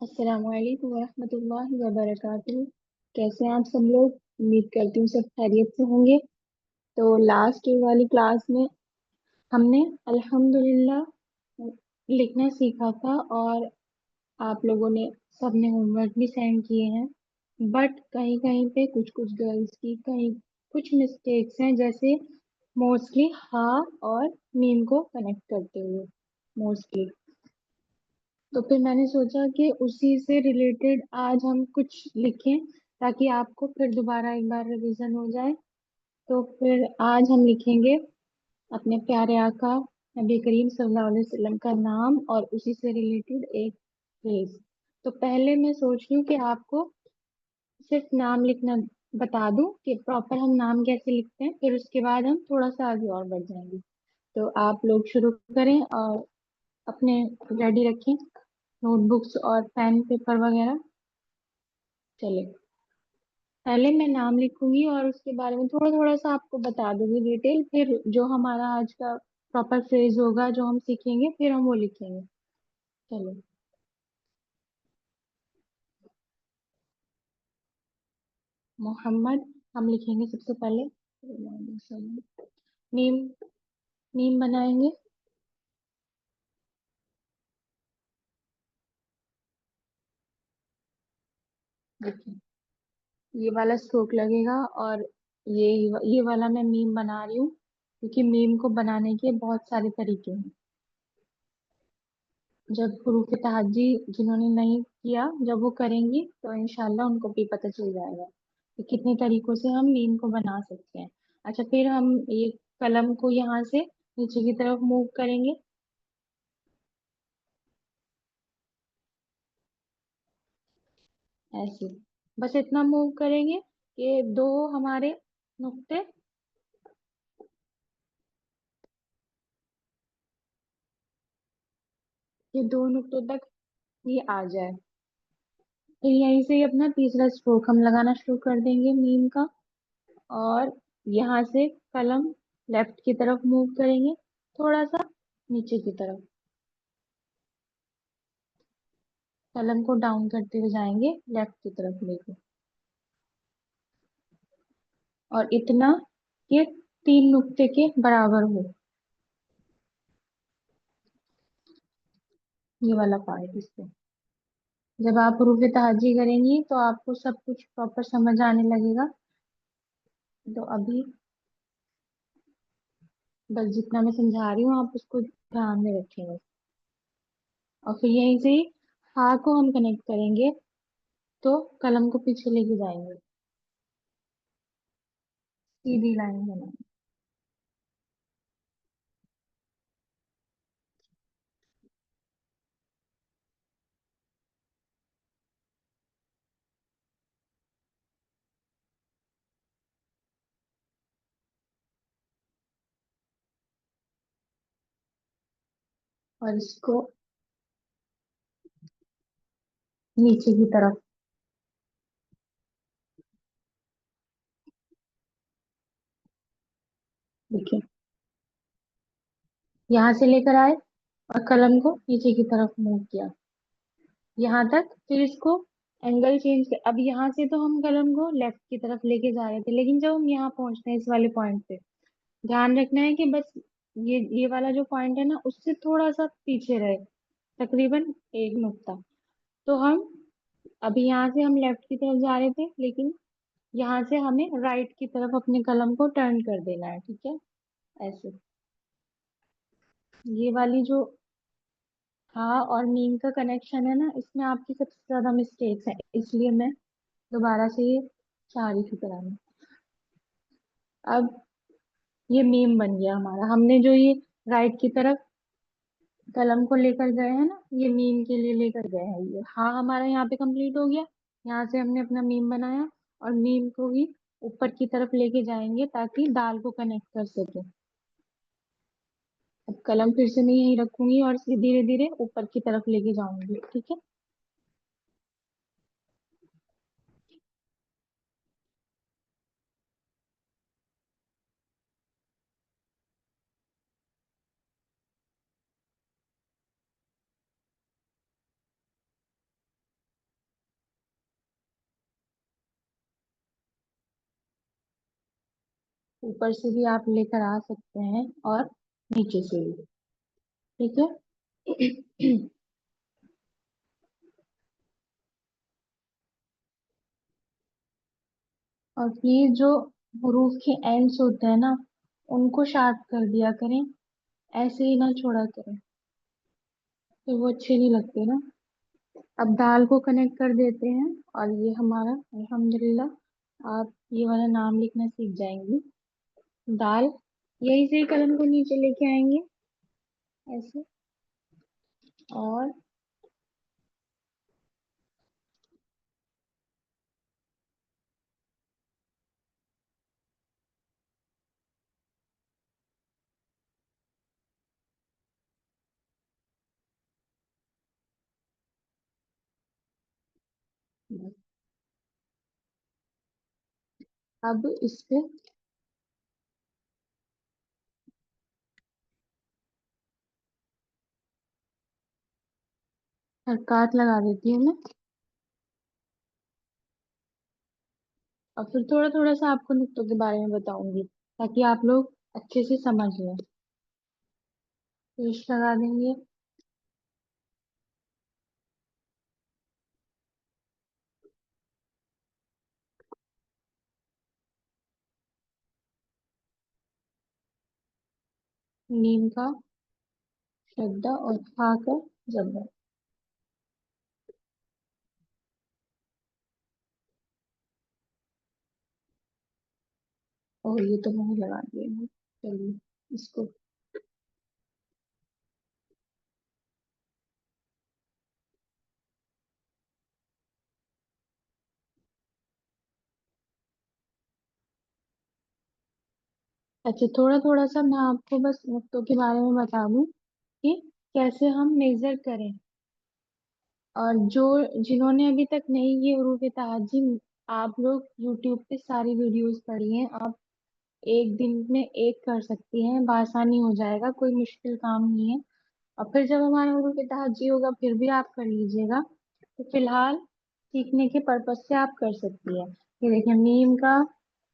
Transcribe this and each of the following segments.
अस्सलामु अलैकुम वरहमतुल्लाहि वबरकातुहू। कैसे हैं आप सब लोग? उम्मीद करती हूँ सब खैरियत से होंगे। तो लास्ट वाली क्लास में हमने अल्हम्दुलिल्लाह लिखना सीखा था और आप लोगों ने सबने होमवर्क भी सेंड किए हैं। बट कहीं कहीं पे कुछ कुछ गर्ल्स की कहीं कुछ मिस्टेक्स हैं, जैसे मोस्टली हाँ और मीम को कनेक्ट करते हुए मोस्टली। तो फिर मैंने सोचा कि उसी से रिलेटेड आज हम कुछ लिखें ताकि आपको फिर दोबारा एक बार रिवीजन हो जाए। तो फिर आज हम लिखेंगे अपने प्यारे आका नबी करीम सल्लल्लाहु अलैहि वसल्लम का नाम और उसी से रिलेटेड एक फ्रेज। तो पहले मैं सोच रही हूँ कि आपको सिर्फ नाम लिखना बता दूं कि प्रॉपर हम नाम कैसे लिखते हैं, फिर उसके बाद हम थोड़ा सा आगे और बढ़ जाएंगे। तो आप लोग शुरू करें और अपने रेडी रखें नोटबुक्स और पेन पेपर वगैरह। चलिए, पहले मैं नाम लिखूंगी और उसके बारे में थोड़ा थोड़ा सा आपको बता दूंगी डिटेल, फिर जो हमारा आज का प्रॉपर फ्रेज होगा जो हम सीखेंगे फिर हम वो लिखेंगे। चलो, मोहम्मद हम लिखेंगे सबसे पहले। मीम, मीम बनाएंगे। देखिए, ये वाला स्ट्रोक लगेगा और ये ये वाला मैं मीम बना रही हूँ क्योंकि मीम को बनाने के बहुत सारे तरीके हैं। जब हुरूफ तहज्जी जिन्होंने नहीं किया जब वो करेंगी तो इंशाल्लाह उनको भी पता चल जाएगा कि कितने तरीकों से हम मीम को बना सकते हैं। अच्छा, फिर हम ये कलम को यहाँ से नीचे की तरफ मूव करेंगे ऐसे। बस इतना मूव करेंगे कि दो हमारे नुक्ते, ये दो नुक्तों तक ये आ जाए। फिर यहीं से ही अपना तीसरा स्ट्रोक हम लगाना शुरू कर देंगे मीम का। और यहाँ से कलम लेफ्ट की तरफ मूव करेंगे, थोड़ा सा नीचे की तरफ, कलम को डाउन करते हुए जाएंगे लेफ्ट की तरफ लेके। और इतना ये तीन नुक्ते के बराबर हो, ये वाला पार्ट इससे। जब आप हुरूफ तहज्जी करेंगी तो आपको सब कुछ प्रॉपर समझ आने लगेगा। तो अभी बस जितना मैं समझा रही हूँ आप उसको ध्यान में रखेंगे। और फिर यहीं से ही हा को हम कनेक्ट करेंगे, तो कलम को पीछे लेके जाएंगे, सीधी लाइन बनाएंगे। और इसको नीचे की तरफ, देखिए, यहाँ से लेकर आए और कलम को नीचे की तरफ मूव किया यहाँ तक। फिर इसको एंगल चेंज कर, अब यहाँ से तो हम कलम को लेफ्ट की तरफ लेके जा रहे थे, लेकिन जब हम यहाँ पहुंचते हैं इस वाले पॉइंट पे, ध्यान रखना है कि बस ये वाला जो पॉइंट है ना उससे थोड़ा सा पीछे रहे, तकरीबन एक नुक्ता। तो हम अभी यहाँ से हम लेफ्ट की तरफ जा रहे थे, लेकिन यहाँ से हमें राइट की तरफ अपने कलम को टर्न कर देना है, ठीक है? ऐसे। ये वाली जो हाँ और मीम का कनेक्शन है ना, इसमें आपकी सबसे ज्यादा मिस्टेक्स है, इसलिए मैं दोबारा से ये चाह रही थी कराना। अब ये मीम बन गया हमारा, हमने जो ये राइट की तरफ कलम को लेकर गए हैं ना, ये मीम के लिए लेकर गए हैं। ये हाँ हमारा यहाँ पे कंप्लीट हो गया। यहाँ से हमने अपना मीम बनाया और मीम को ही ऊपर की तरफ लेके जाएंगे ताकि दाल को कनेक्ट कर सके। अब कलम फिर से मैं यहीं रखूंगी और इसे धीरे धीरे ऊपर की तरफ लेके जाऊंगी, ठीक है। ऊपर से भी आप लेकर आ सकते हैं और नीचे से भी, ठीक है। और ये जो हरूफ के एंड्स होते हैं ना, उनको शार्प कर दिया करें, ऐसे ही ना छोड़ा करें, तो वो अच्छे नहीं लगते ना। अब दाल को कनेक्ट कर देते हैं और ये हमारा अल्हम्दुलिल्लाह, आप ये वाला नाम लिखना सीख जाएंगी। दाल, यही से ही कलम को नीचे लेके आएंगे, ऐसे। और अब इस पे हरकत लगा देती हूँ मैं। और फिर थोड़ा थोड़ा सा आपको नुक्तों के बारे में बताऊंगी, ताकि आप लोग अच्छे से समझ लें। पेस्ट लगा देंगे। नीम का शद्दा और खा का जबर। और ये तो मैंने लगा दिया है। चलिए इसको। अच्छा, थोड़ा थोड़ा सा मैं आपको बस नुक्तों के बारे में बता दूं कि कैसे हम मेजर करें। और जो जिन्होंने अभी तक नहीं ये हुरूफ तहाजी, आप लोग यूट्यूब पे सारी वीडियोस पढ़ी हैं, आप एक दिन में एक कर सकती हैं, बआसानी हो जाएगा, कोई मुश्किल काम नहीं है। और फिर जब हमारा हुरूफ तहाजी होगा फिर भी आप कर लीजिएगा। तो फिलहाल सीखने के पर्पज से आप कर सकती है। ये देखिए मीम का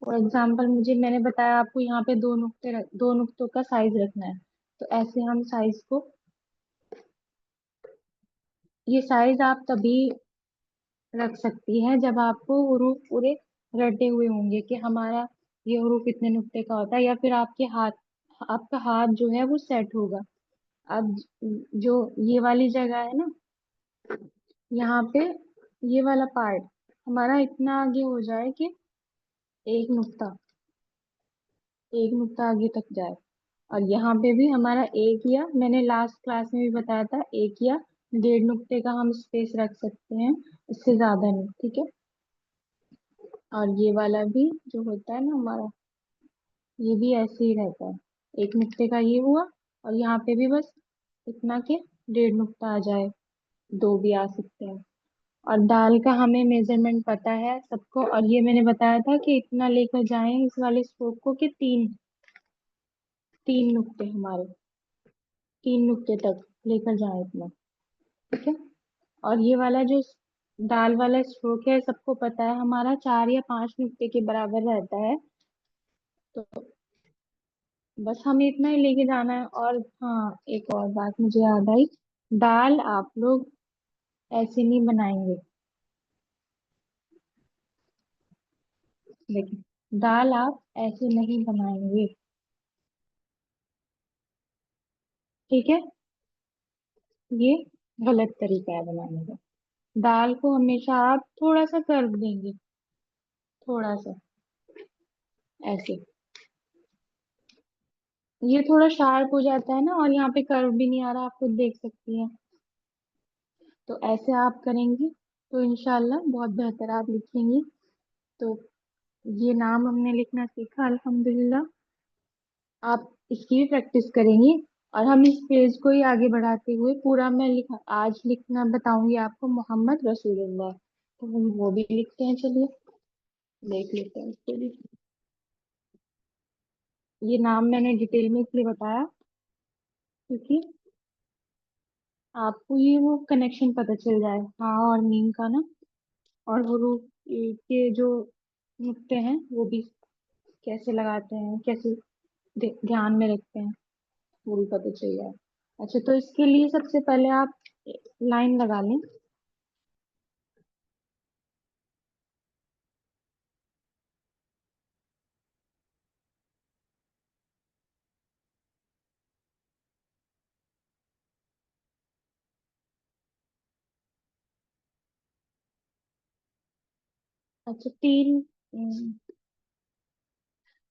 फॉर एग्जाम्पल, मुझे मैंने बताया आपको यहाँ पे दो नुक्तों का साइज रखना है। तो ऐसे हम साइज को, ये साइज आप तभी रख सकती है जब आपको हुरूफ पूरे रटे हुए होंगे कि हमारा ये हुरूफ इतने नुक्ते का होता है, या फिर आपका हाथ जो है वो सेट होगा। अब जो ये वाली जगह है ना, यहाँ पे ये वाला पार्ट हमारा इतना आगे हो जाए कि एक नुक्ता एक नुक्ता आगे तक जाए। और यहाँ पे भी हमारा एक, या मैंने लास्ट क्लास में भी बताया था, एक या डेढ़ नुक्ते का हम स्पेस रख सकते हैं, इससे ज्यादा नहीं, ठीक है। और ये वाला भी जो होता है ना हमारा, ये भी ऐसे ही रहता है, एक नुक्ते का ये हुआ। और यहाँ पे भी बस इतना के डेढ़ नुक्ता आ जाए, दो भी आ सकते हैं। और दाल का हमें मेजरमेंट पता है सबको, और ये मैंने बताया था कि इतना लेकर जाएं इस वाले स्ट्रोक को कि तीन तीन नुक्ते हमारे, तीन नुक्ते तक लेकर जाएं इतना, ठीक है। और ये वाला जो दाल वाला स्ट्रोक है, सबको पता है हमारा 4 या 5 नुक्ते के बराबर रहता है। तो बस हमें इतना ही लेके जाना है। और हाँ, एक और बात मुझे याद आई, दाल आप लोग ऐसे नहीं बनाएंगे। देखिए, दाल आप ऐसे नहीं बनाएंगे, ठीक है। ये गलत तरीका है बनाने का। दाल को हमेशा आप थोड़ा सा कर्व देंगे, थोड़ा सा, ऐसे। ये थोड़ा शार्प हो जाता है ना, और यहाँ पे कर्व भी नहीं आ रहा, आप खुद देख सकती हैं। तो ऐसे आप करेंगी तो इंशाल्लाह बहुत बेहतर आप लिखेंगी। तो ये नाम हमने लिखना सीखा अल्हम्दुलिल्लाह। आप इसकी भी प्रैक्टिस करेंगी। और हम इस पेज को ही आगे बढ़ाते हुए पूरा मैं लिखा आज लिखना बताऊंगी आपको मोहम्मद रसूलुल्लाह, तो हम वो भी लिखते हैं। चलिए देख लेते हैं इसको भी। ये नाम मैंने डिटेल में इसलिए बताया क्योंकि आपको ये वो कनेक्शन पता चल जाए हाँ और मीम का ना, और हुरूफ के जो नुक्ते हैं वो भी कैसे लगाते हैं, कैसे ध्यान में रखते हैं, वो भी पता चल जाए। अच्छा, तो इसके लिए सबसे पहले आप लाइन लगा लें। अच्छा,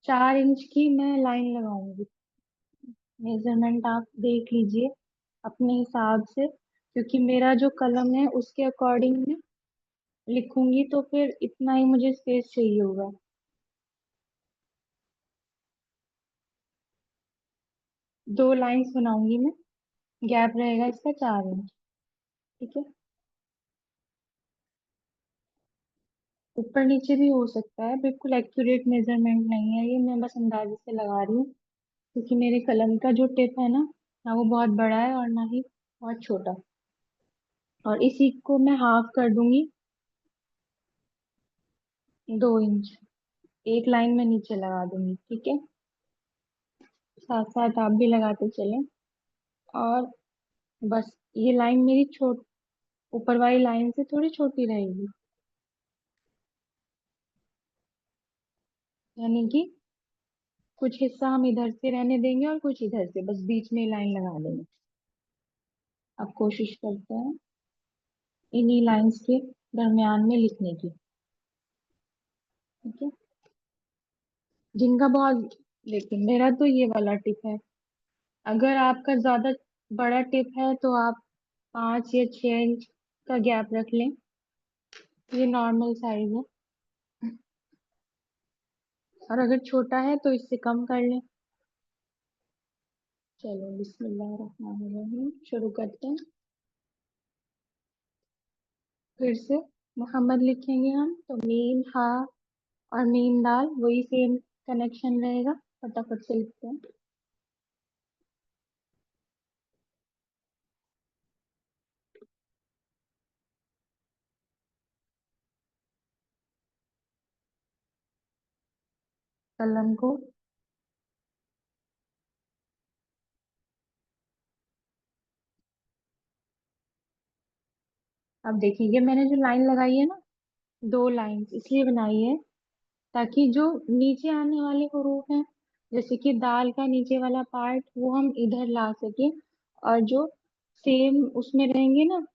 4 इंच की मैं लाइन लगाऊंगी। मेजरमेंट आप देख लीजिए अपने हिसाब से, क्योंकि मेरा जो कलम है उसके अकॉर्डिंग मैं लिखूंगी, तो फिर इतना ही मुझे स्पेस चाहिए होगा। 2 लाइंस बनाऊंगी मैं, गैप रहेगा इसका 4 इंच। ठीक है। ऊपर नीचे भी हो सकता है, बिल्कुल एक्यूरेट मेजरमेंट नहीं है ये, मैं बस अंदाजे से लगा रही हूँ, क्योंकि मेरे कलम का जो टिप है ना वो बहुत बड़ा है और ना ही बहुत छोटा। और इसी को मैं हाफ कर दूंगी, 2 इंच। एक लाइन में नीचे लगा दूंगी, ठीक है। साथ साथ आप भी लगाते चलें। और बस ये लाइन मेरी छोट ऊपर वाली लाइन से थोड़ी छोटी रहेगी, यानी कि कुछ हिस्सा हम इधर से रहने देंगे और कुछ इधर से, बस बीच में लाइन लगा देंगे। अब कोशिश करते हैं इन्हीं लाइंस के दरमियान में लिखने की। ठीक है। जिनका बहुत, लेकिन मेरा तो ये वाला टिप है। अगर आपका ज्यादा बड़ा टिप है तो आप 5 या 6 इंच का गैप रख लें, ये नॉर्मल साइज है। और अगर छोटा है तो इससे कम कर लें। चलो बिस्मिल्लाह रहमान रहीम शुरू करते हैं। फिर से मोहम्मद लिखेंगे हम, तो मीम हा और मीम दाल वही सेम कनेक्शन रहेगा। फटाफट से लिखते हैं। कलम को अब देखिए, ये मैंने जो लाइन लगाई है ना, 2 लाइन इसलिए बनाई है ताकि जो नीचे आने वाले हुरूफ हैं, जैसे कि दाल का नीचे वाला पार्ट, वो हम इधर ला सके, और जो सेम उसमें रहेंगे ना,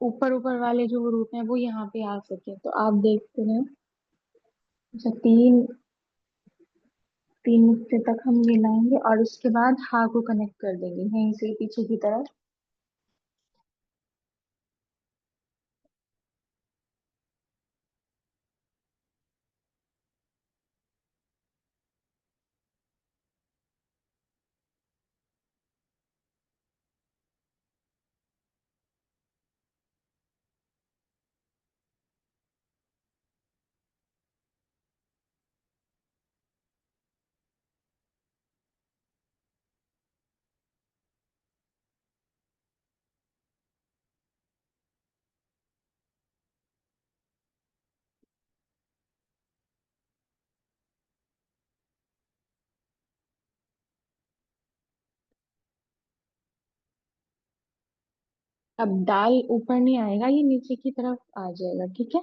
ऊपर ऊपर वाले जो हुरूफ हैं वो यहाँ पे आ सके। तो आप देखते हैं। अच्छा, 3 नुक्ते तक हम ये लाएंगे और उसके बाद हा को कनेक्ट कर देंगे यहीं से पीछे की तरफ। अब दाल ऊपर नहीं आएगा, ये नीचे की तरफ आ जाएगा, ठीक है।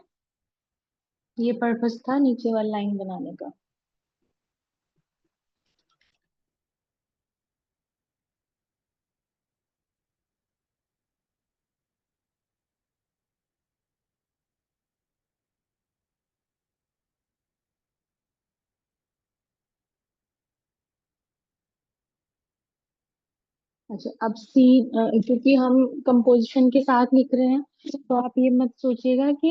ये पर्पस था नीचे वाली लाइन बनाने का। अच्छा, अब सी, क्योंकि हम कंपोजिशन के साथ लिख रहे हैं, तो आप ये मत सोचिएगा कि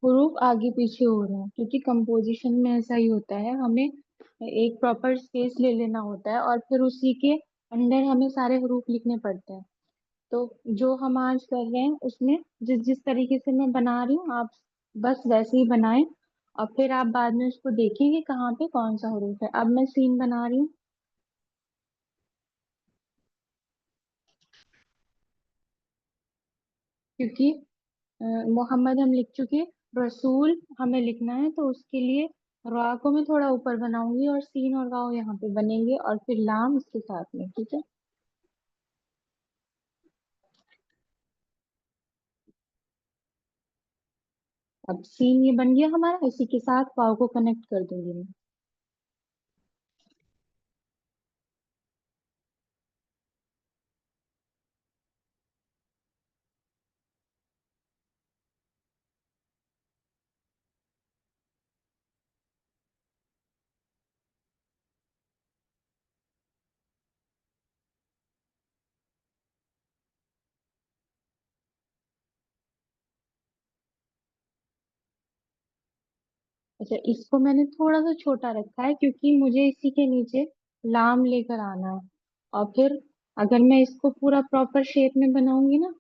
हुरूफ आगे पीछे हो रहे हैं, क्योंकि कंपोजिशन में ऐसा ही होता है। हमें एक प्रॉपर स्पेस ले लेना होता है और फिर उसी के अंदर हमें सारे हरूफ लिखने पड़ते हैं। तो जो हम आज कर रहे हैं उसमें जिस जिस तरीके से मैं बना रही हूँ, आप बस वैसे ही बनाएं। और फिर आप बाद में उसको देखेंगे कहाँ पे कौन सा हरूफ है। अब मैं सीन बना रही हूँ, क्योंकि मोहम्मद हम लिख चुके, रसूल हमें लिखना है, तो उसके लिए रा को मैं थोड़ा ऊपर बनाऊंगी और सीन और वाव यहाँ पे बनेंगे और फिर लाम उसके साथ में, ठीक है। अब सीन ये बन गया हमारा, इसी के साथ वाव को कनेक्ट कर दूंगी मैं। अच्छा, इसको मैंने थोड़ा सा छोटा रखा है क्योंकि मुझे इसी के नीचे लाम लेकर आना है। और फिर अगर मैं इसको पूरा प्रॉपर शेप में बनाऊंगी ना,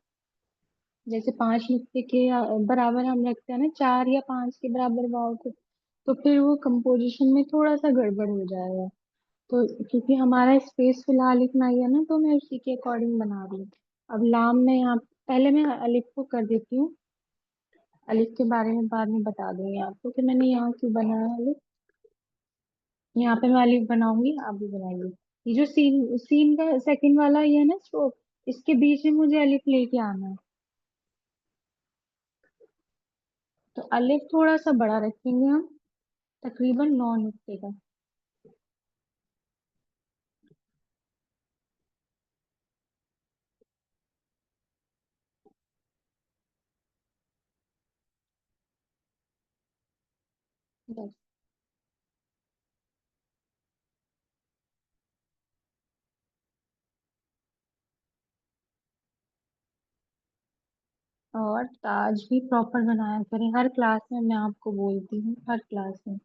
जैसे 5 नुक्ते के बराबर हम रखते हैं ना, 4 या 5 के बराबर वाव को, तो फिर वो कंपोजिशन में थोड़ा सा गड़बड़ हो जाएगा। तो क्योंकि हमारा स्पेस फिलहाल इतना ही है ना, तो मैं उसी के अकॉर्डिंग बना रही हूँ। अब लाम में यहाँ पहले मैं अलिफ को कर देती हूँ। अलिफ के बारे में बाद में बता दूंगी आपको कि मैंने यहाँ क्यों बनाया अलिफ। यहाँ पे मैं अलिफ बनाऊंगी, आप भी बनाइए। ये जो सीन सीन का सेकंड वाला ये है ना स्ट्रोक, इसके बीच में मुझे अलिफ लेके आना है। तो अलिफ थोड़ा सा बड़ा रखेंगे हम, तकरीबन 9 नुक्ते का। बस। और ताज भी प्रॉपर बनाया करें, हर क्लास में मैं आपको बोलती हूँ, हर क्लास में।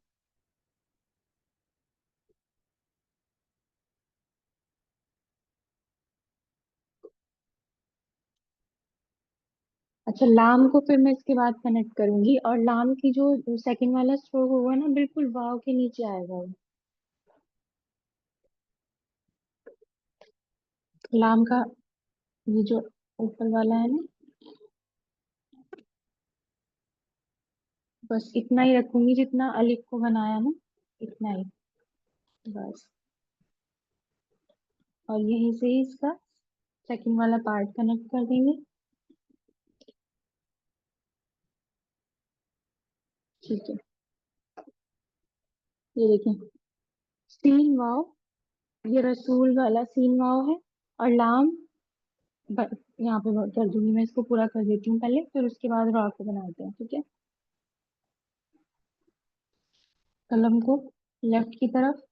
अच्छा, लाम को फिर मैं इसके बाद कनेक्ट करूंगी, और लाम की जो सेकंड वाला स्ट्रोक होगा ना, बिल्कुल वाव के नीचे आएगा वो। लाम का ये जो ऊपर वाला है ना, बस इतना ही रखूंगी जितना अलिफ को बनाया ना, इतना ही। बस। और यहीं से ही इसका सेकंड वाला पार्ट कनेक्ट कर देंगे। ठीक है, ये देखें, सीन वाव, ये रसूल वाला सीन वाव है। और लाम यहाँ पे कर दूंगी मैं, इसको पूरा कर देती हूँ पहले, फिर उसके बाद रॉ को बनाते हैं, ठीक है। कलम को लेफ्ट की तरफ।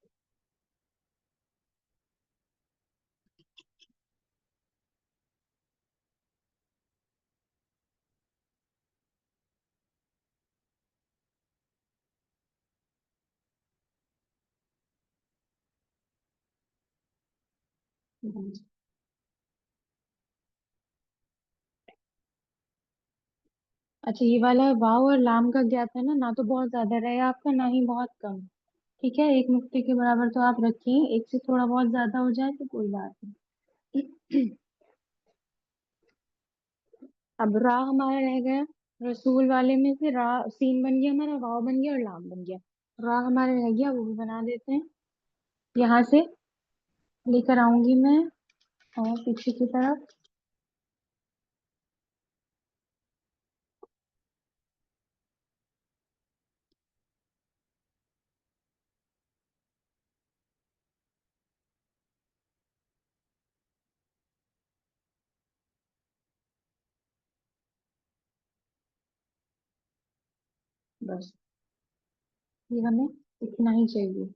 अच्छा, ये वाला वाव और लाम का गैप है ना, ना तो बहुत ज्यादा रहे आपका, ना ही बहुत कम। ठीक है, 1 नुक्ते के बराबर तो आप रखिए, एक से थोड़ा बहुत ज्यादा हो जाए तो कोई बात नहीं। अब रा हमारा रह गया, रसूल वाले में से रा सीन बन गया हमारा, वाव बन गया और लाम बन गया। रा हमारा रह गया, वो भी बना देते हैं। यहाँ से लेकर आऊंगी मैं, और पीछे की तरफ। बस, ये हमें इतना ही चाहिए।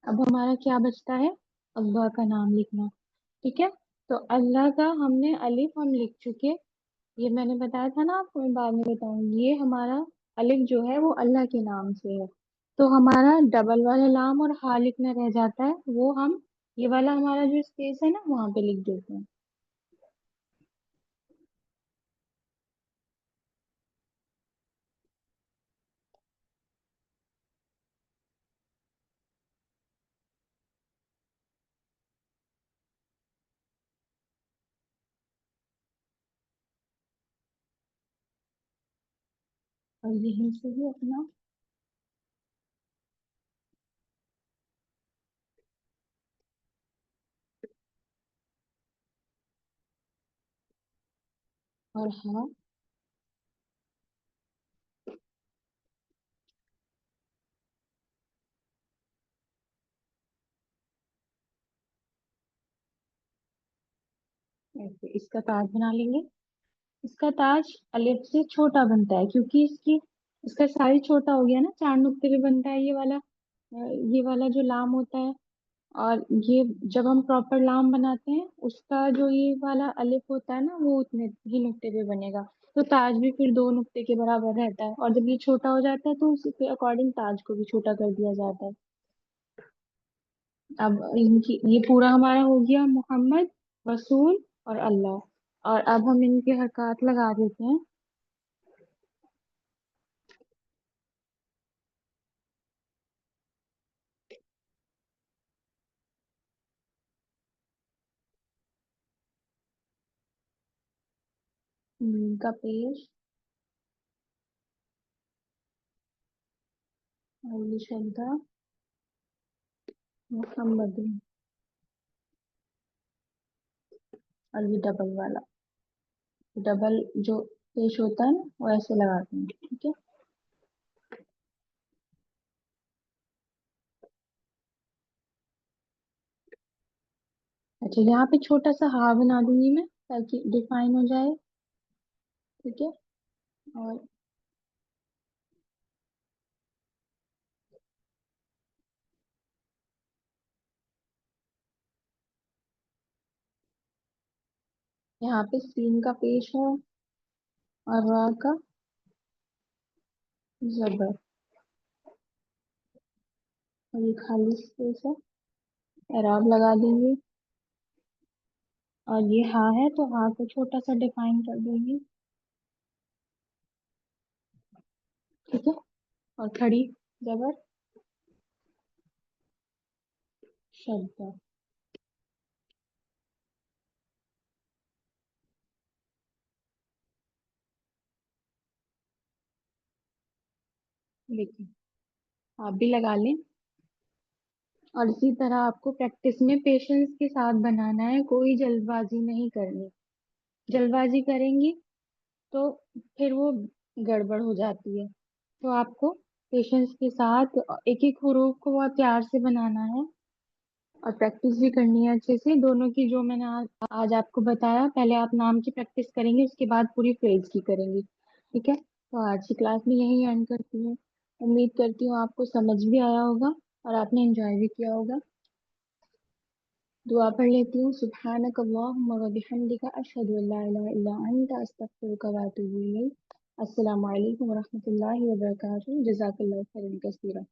अब हमारा क्या बचता है, अल्लाह का नाम लिखना। ठीक है, तो अल्लाह का हमने अलिफ हम लिख चुके। ये मैंने बताया था ना आपको, मैं बाद में बताऊंगी, ये हमारा अलिफ जो है वो अल्लाह के नाम से है। तो हमारा डबल वाला लाम और हा लिखना रह जाता है, वो हम ये वाला हमारा जो स्पेस है ना वहां पे लिख देते हैं। और यहीं से ही अपना और हा। ऐसे इसका ताज बना लेंगे। इसका ताज अलिफ से छोटा बनता है क्योंकि इसकी इसका साइज छोटा हो गया ना, 4 नुक्ते पे बनता है ये वाला जो लाम होता है। और ये जब हम प्रॉपर लाम बनाते हैं उसका जो ये वाला अलिफ होता है ना वो उतने ही नुक्ते पे बनेगा। तो ताज भी फिर 2 नुक्ते के बराबर रहता है, और जब ये छोटा हो जाता है तो उसी के अकॉर्डिंग ताज को भी छोटा कर दिया जाता है। अब इनकी ये पूरा हमारा हो गया, मोहम्मद, रसूल और अल्लाह। और अब हम इनके हरकत लगा देते हैं। का पेश, अली श्रद्धा, मोहम्मद। और ये डबल वाला, डबल जो पेश होता है ना वो ऐसे लगाते हैं, ठीक है। अच्छा, यहाँ पे छोटा सा हा बना दूंगी मैं ताकि डिफाइन हो जाए, ठीक है। और यहाँ पे सीन का पेश है और रा का जबर। और ये खाली स्पेस है, एराब लगा देंगे। और ये हा है तो हा को छोटा सा डिफाइन कर देंगे, ठीक है। और खड़ी जबर, शब्द। देखिए, आप भी लगा लें। और इसी तरह आपको प्रैक्टिस में पेशेंस के साथ बनाना है, कोई जल्दबाजी नहीं करनी। जल्दबाजी करेंगी तो फिर वो गड़बड़ हो जाती है। तो आपको पेशेंस के साथ एक एक हुरूफ को बहुत प्यार से बनाना है। और प्रैक्टिस भी करनी है अच्छे से दोनों की, जो मैंने आज आपको बताया। पहले आप नाम की प्रैक्टिस करेंगे, उसके बाद पूरी फ्रेज की करेंगी, ठीक है। तो आज की क्लास में यही एंड करती हूँ। उम्मीद करती हूँ आपको समझ भी आया होगा और आपने एंजॉय भी किया होगा। दुआ पढ़ लेती हूँ। सुब्हानक अल्लाहुम्मा व बिहम्दिका अशहदु अल्ला इलाहा इल्ला अंता अस्तगफिरुका व अतूबु इलैक। अस्सलामु अलैकुम व रहमतुल्लाहि व बरकातुहू। जज़ाकल्लाहु खैरन कसीरा।